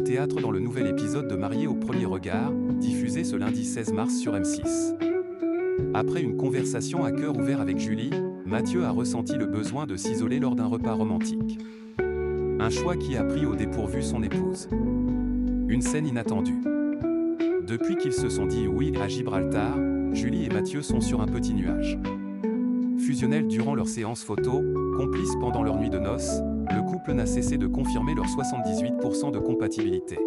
théâtre dans le nouvel épisode de Mariés au premier regard, diffusé ce lundi 16 mars sur M6. Après une conversation à cœur ouvert avec Julie, Mathieu a ressenti le besoin de s'isoler lors d'un repas romantique. Un choix qui a pris au dépourvu son épouse. Une scène inattendue. Depuis qu'ils se sont dit oui à Gibraltar, Julie et Mathieu sont sur un petit nuage. Fusionnels durant leur séance photo, complices pendant leur nuit de noces, le couple n'a cessé de confirmer leur 78% de compatibilité.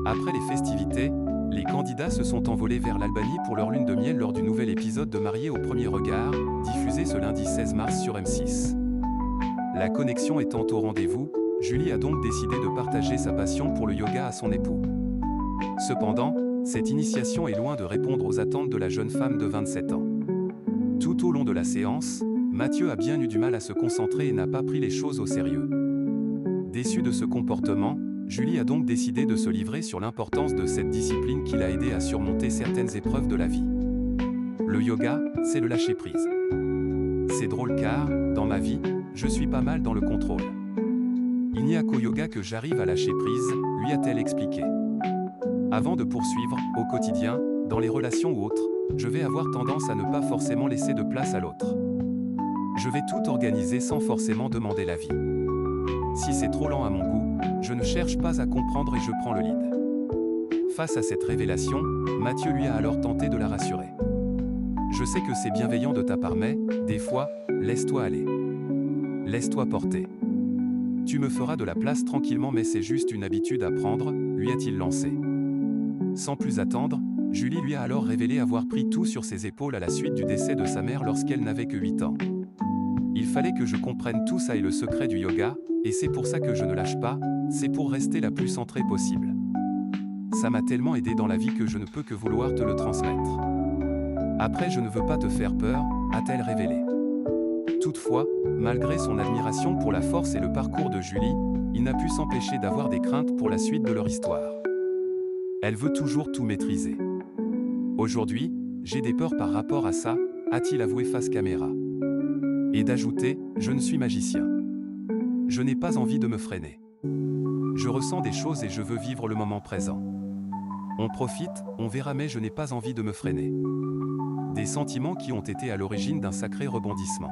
Après les festivités, les candidats se sont envolés vers l'Albanie pour leur lune de miel lors du nouvel épisode de Mariés au premier regard, diffusé ce lundi 16 mars sur M6. La connexion étant au rendez-vous, Julie a donc décidé de partager sa passion pour le yoga à son époux. Cependant, cette initiation est loin de répondre aux attentes de la jeune femme de 27 ans. Tout au long de la séance, Mathieu a bien eu du mal à se concentrer et n'a pas pris les choses au sérieux. Déçu de ce comportement, Julie a donc décidé de se livrer sur l'importance de cette discipline qui l'a aidé à surmonter certaines épreuves de la vie. Le yoga, c'est le lâcher-prise. C'est drôle car, dans ma vie, je suis pas mal dans le contrôle. Il n'y a qu'au yoga que j'arrive à lâcher prise, lui a-t-elle expliqué. Avant de poursuivre, au quotidien, dans les relations ou autres, je vais avoir tendance à ne pas forcément laisser de place à l'autre. Je vais tout organiser sans forcément demander l'avis. Si c'est trop lent à mon goût, je ne cherche pas à comprendre et je prends le lead. Face à cette révélation, Mathieu lui a alors tenté de la rassurer. Je sais que c'est bienveillant de ta part mais, des fois, laisse-toi aller. Laisse-toi porter. Tu me feras de la place tranquillement mais c'est juste une habitude à prendre, lui a-t-il lancé. Sans plus attendre, Julie lui a alors révélé avoir pris tout sur ses épaules à la suite du décès de sa mère lorsqu'elle n'avait que 8 ans. Il fallait que je comprenne tout ça et le secret du yoga, et c'est pour ça que je ne lâche pas, c'est pour rester la plus centrée possible. Ça m'a tellement aidé dans la vie que je ne peux que vouloir te le transmettre. Après je ne veux pas te faire peur, a-t-elle révélé. Toutefois, malgré son admiration pour la force et le parcours de Julie, il n'a pu s'empêcher d'avoir des craintes pour la suite de leur histoire. Elle veut toujours tout maîtriser. Aujourd'hui, j'ai des peurs par rapport à ça, a-t-il avoué face caméra. Et d'ajouter, je ne suis magicien. Je n'ai pas envie de me freiner. Je ressens des choses et je veux vivre le moment présent. On profite, on verra mais je n'ai pas envie de me freiner. Des sentiments qui ont été à l'origine d'un sacré rebondissement.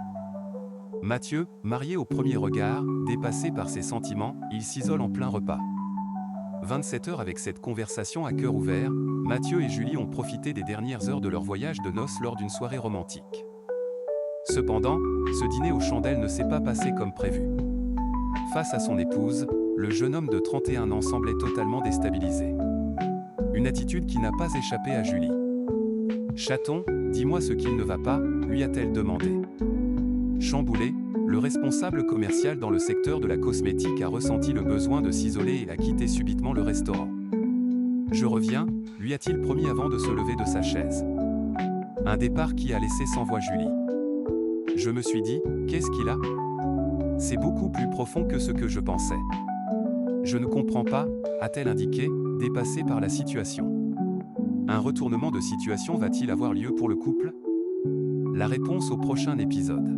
Mathieu, marié au premier regard, dépassé par ses sentiments, il s'isole en plein repas. 27 heures avec cette conversation à cœur ouvert, Mathieu et Julie ont profité des dernières heures de leur voyage de noces lors d'une soirée romantique. Cependant, ce dîner aux chandelles ne s'est pas passé comme prévu. Face à son épouse, le jeune homme de 31 ans semblait totalement déstabilisé. Une attitude qui n'a pas échappé à Julie. « Chaton, dis-moi ce qu'il ne va pas », lui a-t-elle demandé. Chamboulé, le responsable commercial dans le secteur de la cosmétique a ressenti le besoin de s'isoler et a quitté subitement le restaurant. « Je reviens », lui a-t-il promis avant de se lever de sa chaise. Un départ qui a laissé sans voix Julie. Je me suis dit, qu'est-ce qu'il a ? C'est beaucoup plus profond que ce que je pensais. Je ne comprends pas, a-t-elle indiqué, dépassée par la situation. Un retournement de situation va-t-il avoir lieu pour le couple ? La réponse au prochain épisode.